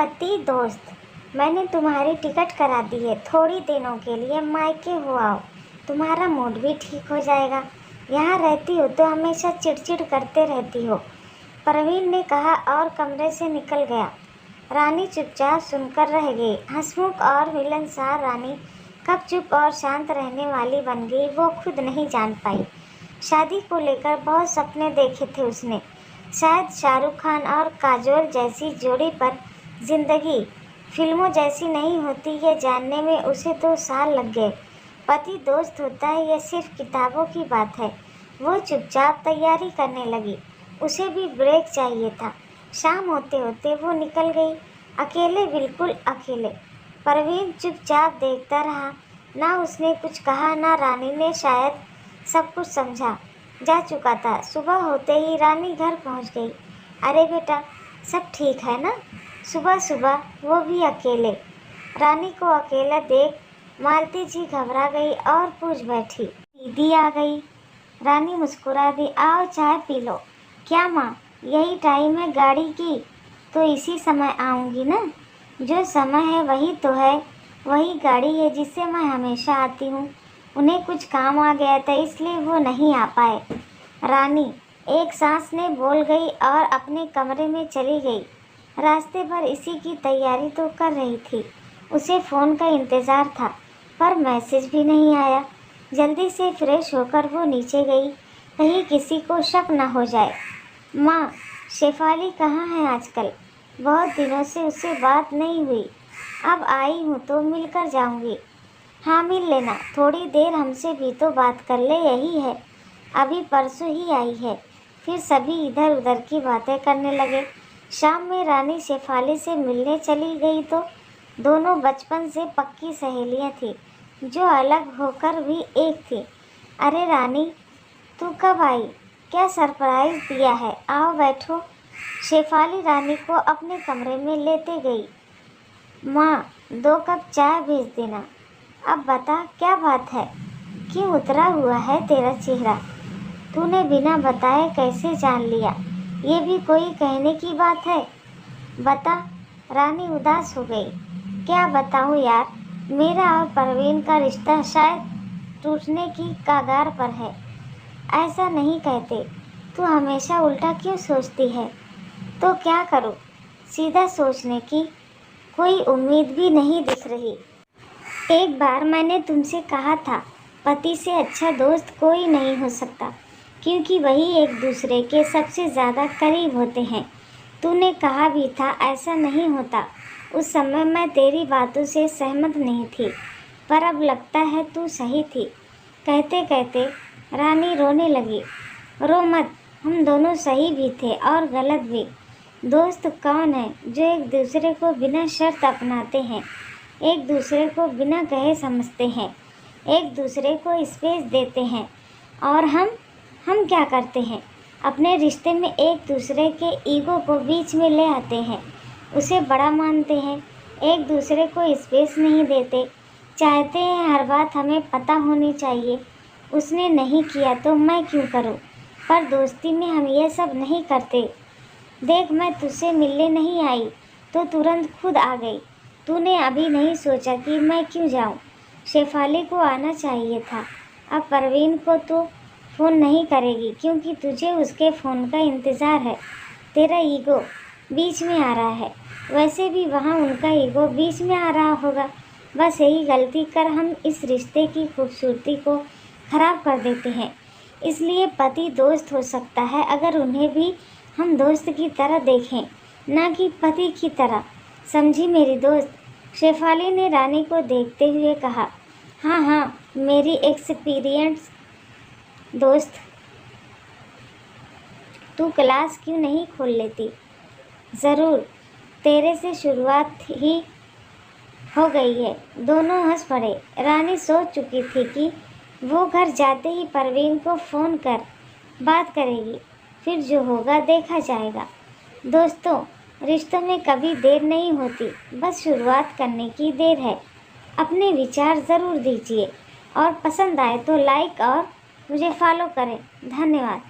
पति दोस्त, मैंने तुम्हारी टिकट करा दी है। थोड़ी दिनों के लिए मायके हो आओ, तुम्हारा मूड भी ठीक हो जाएगा। यहाँ रहती हो तो हमेशा चिड़चिड़ करते रहती हो, परवीन ने कहा और कमरे से निकल गया। रानी चुपचाप सुनकर रह गई। हंसमुख और मिलनसार रानी कब चुप और शांत रहने वाली बन गई वो खुद नहीं जान पाई। शादी को लेकर बहुत सपने देखे थे उसने, शायद शाहरुख खान और काजोल जैसी जोड़ी पर जिंदगी फिल्मों जैसी नहीं होती, ये जानने में उसे 2 साल लग गए। पति दोस्त होता है यह सिर्फ किताबों की बात है। वो चुपचाप तैयारी करने लगी, उसे भी ब्रेक चाहिए था। शाम होते होते वो निकल गई, अकेले, बिल्कुल अकेले। परवीन चुपचाप देखता रहा, ना उसने कुछ कहा ना रानी ने। शायद सब कुछ समझा जा चुका था। सुबह होते ही रानी घर पहुंच गई। अरे बेटा, सब ठीक है ना? सुबह सुबह वो भी अकेले। रानी को अकेला देख मालती जी घबरा गई और पूछ बैठी। दीदी आ गई। रानी मुस्कुरा दी। आओ चाय पी लो। क्या माँ, यही टाइम है गाड़ी की? तो इसी समय आऊँगी ना। जो समय है वही तो है, वही गाड़ी है जिससे मैं हमेशा आती हूँ। उन्हें कुछ काम आ गया था इसलिए वो नहीं आ पाए। रानी एक सांस ने बोल गई और अपने कमरे में चली गई। रास्ते पर इसी की तैयारी तो कर रही थी। उसे फ़ोन का इंतज़ार था पर मैसेज भी नहीं आया। जल्दी से फ्रेश होकर वो नीचे गई, कहीं किसी को शक न हो जाए। माँ, शेफाली कहाँ है आजकल? बहुत दिनों से उससे बात नहीं हुई। अब आई हूँ तो मिलकर जाऊँगी। हाँ, मिल लेना। थोड़ी देर हमसे भी तो बात कर ले, यही है। अभी परसों ही आई है। फिर सभी इधर उधर की बातें करने लगे। शाम में रानी शेफाली से मिलने चली गई तो दोनों बचपन से पक्की सहेलियां थी, जो अलग होकर भी एक थी। अरे रानी, तू कब आई? क्या सरप्राइज़ दिया है? आओ बैठो। शेफाली रानी को अपने कमरे में लेते गई। माँ, 2 कप चाय भेज देना। अब बता, क्या बात है? क्यों उतरा हुआ है तेरा चेहरा? तूने बिना बताए कैसे जान लिया? ये भी कोई कहने की बात है? बता। रानी उदास हो गई। क्या बताऊं यार, मेरा और परवीन का रिश्ता शायद टूटने की कगार पर है। ऐसा नहीं कहते, तू हमेशा उल्टा क्यों सोचती है? तो क्या करूं, सीधा सोचने की कोई उम्मीद भी नहीं दिख रही। एक बार मैंने तुमसे कहा था, पति से अच्छा दोस्त कोई नहीं हो सकता, क्योंकि वही एक दूसरे के सबसे ज़्यादा करीब होते हैं। तूने कहा भी था ऐसा नहीं होता। उस समय मैं तेरी बातों से सहमत नहीं थी, पर अब लगता है तू सही थी। कहते कहते रानी रोने लगी। रो मत, हम दोनों सही भी थे और गलत भी। दोस्त कौन है जो एक दूसरे को बिना शर्त अपनाते हैं, एक दूसरे को बिना कहे समझते हैं, एक दूसरे को स्पेस देते हैं। और हम क्या करते हैं? अपने रिश्ते में एक दूसरे के ईगो को बीच में ले आते हैं, उसे बड़ा मानते हैं, एक दूसरे को स्पेस नहीं देते। चाहते हैं हर बात हमें पता होनी चाहिए। उसने नहीं किया तो मैं क्यों करूं? पर दोस्ती में हम ये सब नहीं करते। देख, मैं तुझसे मिलने नहीं आई तो तुरंत खुद आ गई। तूने अभी नहीं सोचा कि मैं क्यों जाऊं? शेफाली को आना चाहिए था। अब परवीन को तो फ़ोन नहीं करेगी क्योंकि तुझे उसके फ़ोन का इंतज़ार है। तेरा ईगो बीच में आ रहा है। वैसे भी वहाँ उनका ईगो बीच में आ रहा होगा। बस यही गलती कर हम इस रिश्ते की खूबसूरती को ख़राब कर देते हैं। इसलिए पति दोस्त हो सकता है अगर उन्हें भी हम दोस्त की तरह देखें, ना कि पति की तरह। समझी मेरी दोस्त? शेफाली ने रानी को देखते हुए कहा। हाँ हाँ, मेरी एक्सपीरियंस दोस्त। तू क्लास क्यों नहीं खोल लेती? ज़रूर, तेरे से शुरुआत ही हो गई है। दोनों हंस पड़े। रानी सोच चुकी थी कि वो घर जाते ही परवीन को फ़ोन कर बात करेगी, फिर जो होगा देखा जाएगा। दोस्तों, रिश्तों में कभी देर नहीं होती, बस शुरुआत करने की देर है। अपने विचार ज़रूर दीजिए और पसंद आए तो लाइक और मुझे फॉलो करें। धन्यवाद।